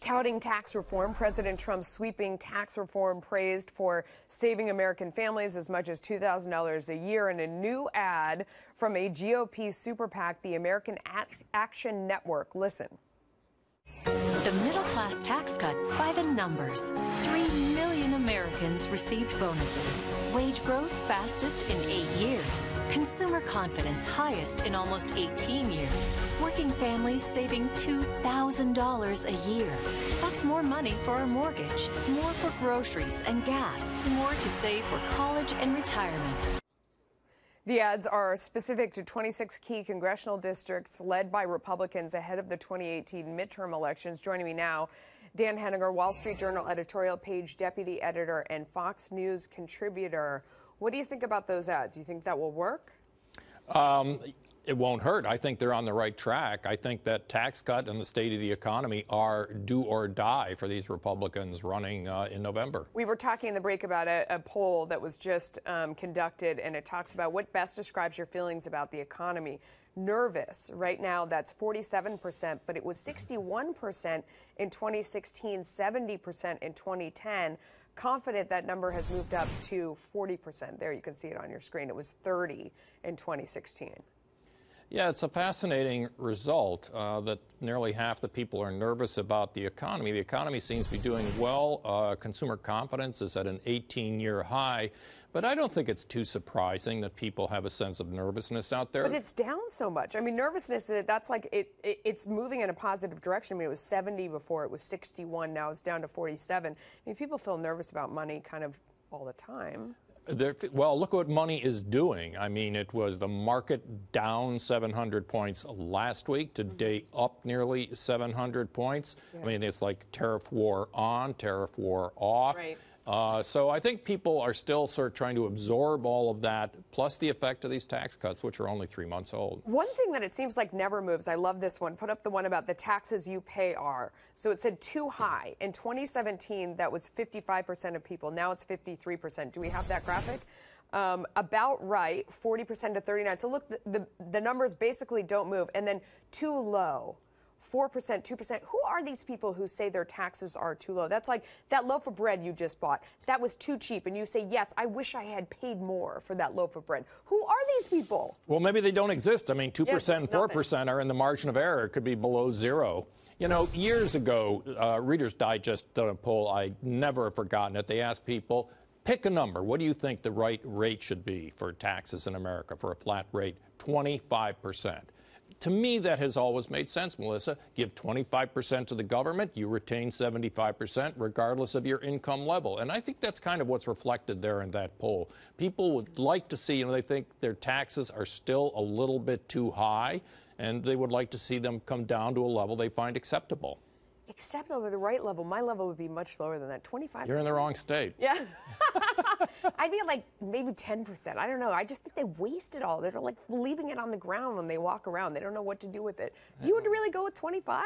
Touting tax reform, President Trump's sweeping tax reform praised for saving American families as much as $2,000 a year in a new ad from a GOP super PAC, the American Action Network. Listen. The middle-class tax cut by the numbers. 3 million Americans received bonuses. Wage growth fastest in 8 years. Consumer confidence highest in almost 18 years. Working families saving $2,000 a year. That's more money for a mortgage, more for groceries and gas, more to save for college and retirement. The ads are specific to 26 key congressional districts led by Republicans ahead of the 2018 midterm elections. Joining me now, Dan Henninger, Wall Street Journal editorial page deputy editor and Fox News contributor. What do you think about those ads? Do you think that will work? It won't hurt. I think they're on the right track. I think that tax cut and the state of the economy are do or die for these Republicans running in November. We were talking in the break about a poll that was just conducted, and it talks about what best describes your feelings about the economy. Nervous. Right now, that's 47%, but it was 61% in 2016, 70% in 2010. Confident, that number has moved up to 40%. There, you can see it on your screen. It was 30 in 2016. Yeah, it's a fascinating result that nearly half the people are nervous about the economy. The economy seems to be doing well. Consumer confidence is at an 18-year high. But I don't think it's too surprising that people have a sense of nervousness out there. But it's down so much. I mean, nervousness, that's like it's moving in a positive direction. I mean, it was 70 before, it was 61. Now it's down to 47. I mean, people feel nervous about money kind of all the time. Well, look what money is doing. I mean, it was the market down 700 points last week, today up nearly 700 points. Yeah. I mean, it's like tariff war on, tariff war off. Right. So I think people are still sort of trying to absorb all of that, plus the effect of these tax cuts, which are only 3 months old. One thing that it seems like never moves, I love this one, put up the one about the taxes you pay are. So it said too high. In 2017, that was 55% of people. Now it's 53%. Do we have that graphic? About right, 40% to 39%. So look, the numbers basically don't move. And then too low. 4%, 2%. Who are these people who say their taxes are too low? That's like that loaf of bread you just bought. That was too cheap. And you say, yes, I wish I had paid more for that loaf of bread. Who are these people? Well, maybe they don't exist. I mean, 2% and 4% are in the margin of error. It could be below zero. You know, years ago, Reader's Digest did a poll. I never have forgotten it. They asked people, pick a number. What do you think the right rate should be for taxes in America for a flat rate? 25%. To me, that has always made sense, Melissa. Give 25% to the government, you retain 75%, regardless of your income level. And I think that's kind of what's reflected there in that poll. People would like to see, they think their taxes are still a little bit too high, and they would like to see them come down to a level they find acceptable. Acceptable at the right level. My level would be much lower than that, 25%. You're in the wrong state. Yeah. I'd be at like maybe 10%. I don't know. I just think they waste it all. They're like leaving it on the ground when they walk around. They don't know what to do with it. You would really go with 25?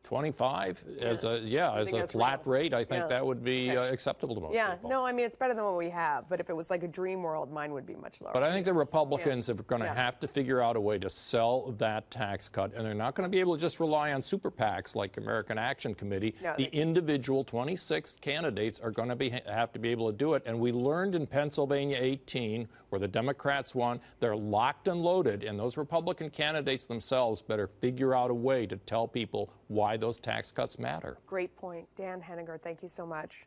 25 as a flat rate, I think that would be acceptable to most people. No, I mean, it's better than what we have. But if it was like a dream world, mine would be much lower. But I think the Republicans are going to have to figure out a way to sell that tax cut. And they're not going to be able to just rely on super PACs like American Action Committee. No, the individual 26 candidates are going to have to be able to do it. And we learned in Pennsylvania 18, where the Democrats won, they're locked and loaded. And those Republican candidates themselves better figure out a way to tell people why those tax cuts matter. Great point. Dan Henninger, thank you so much.